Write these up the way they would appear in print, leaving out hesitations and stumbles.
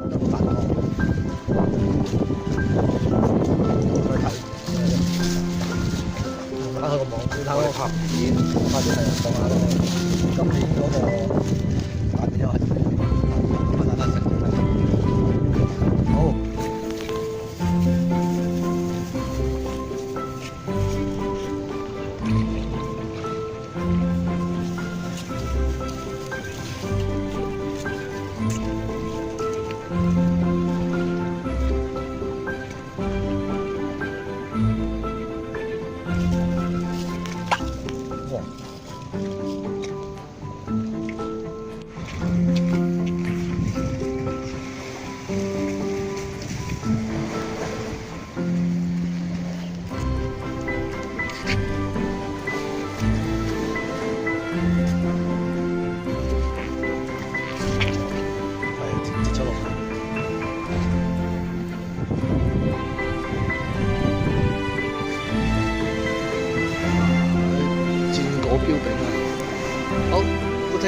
大個，再睇。打開個網，你睇我拍片，拍片係講下咧，今年嗰個大片又係點樣？咁啊，大家一齊睇。好。標炳啊！好，都聽。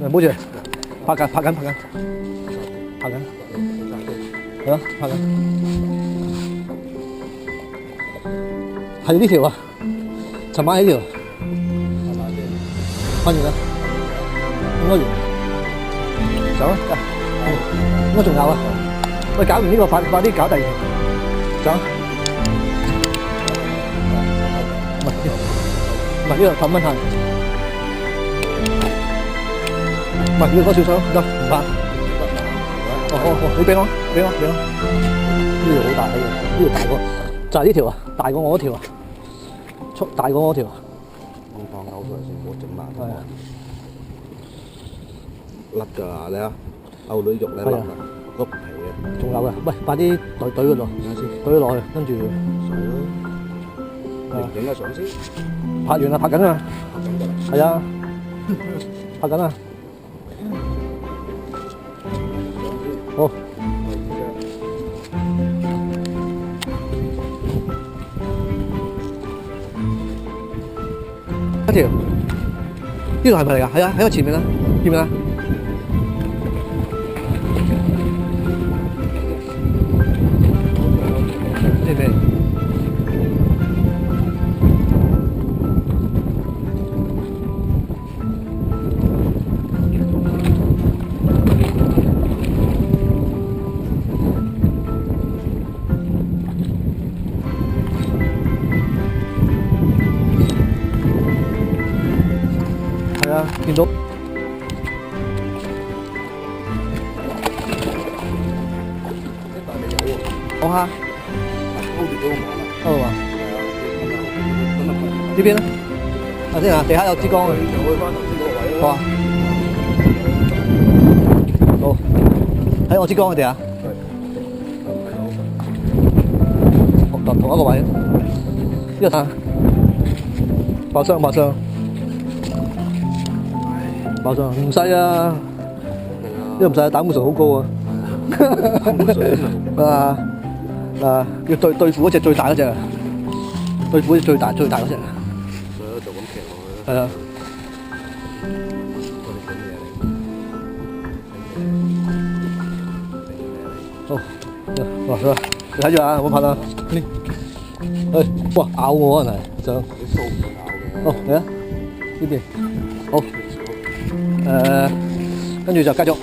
冇住，拍緊，係咯，拍緊，係呢條啊，尋晚呢條，拍完啦，應該完，走啊，應該仲有啊，喂，搞完呢個快啲搞第二條，走，唔係呢個10蚊係。唔係，要多少手得唔怕？哦，你俾我，呢條好大嘅，呢條大過，就係呢條啊，大過我嗰條啊，大過我嗰條啊，空湯勾出嚟先，唔好整埋。係啊，甩㗎，你啊，勾女肉咧甩啊，個皮嘅。仲有嘅，喂，快啲懟佢落，懟落去，跟住水咯。影下相先。拍完啦，拍緊啊。拍緊㗎。係啊，拍緊啊。好。一條，呢度係咪嚟㗎？係啊，喺我前面啦，見唔見啊？呢邊。係啊，見到。講下。嗰度啊。呢邊咧？頭先啊，地下有支光嘅。好啊。好。喺我支光嘅地下。同一個位。呢個睇。爆傷，爆傷。爆傷唔使啊，呢個唔使啊，膽固醇好高啊！要對付嗰隻最大嗰隻，對付嗰隻最大嗰隻。就咁騎落去。係啊。好，哇！你睇住啊，唔好拍啊！哇！咬我可能係想。好，嚟啊！呢邊。好。跟住就繼續。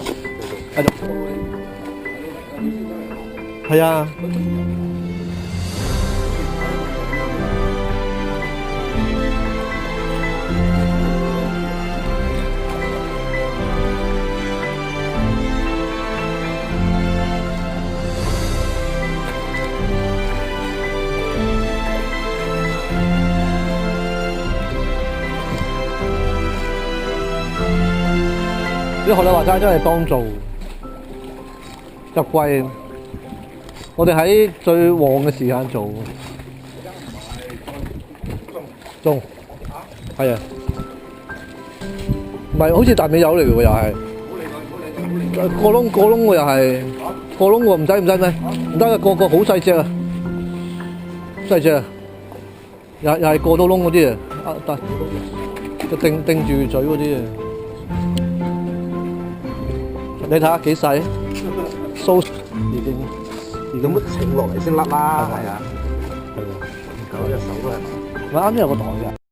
係啊。啲學你話齋真係當造就貴，我哋喺最旺嘅時間做，中，係啊，唔係好似大尾友嚟嘅喎，又係過窿喎，又係過窿喎，唔使，唔得嘅，個好細隻啊，細隻啊，又係過到窿嗰啲啊，得就定住嘴嗰啲啊。你睇下幾細，蘇已經咁稱落嚟先甩啦，係啊，係啊，搞隻手都係，我啱先有個袋嘅。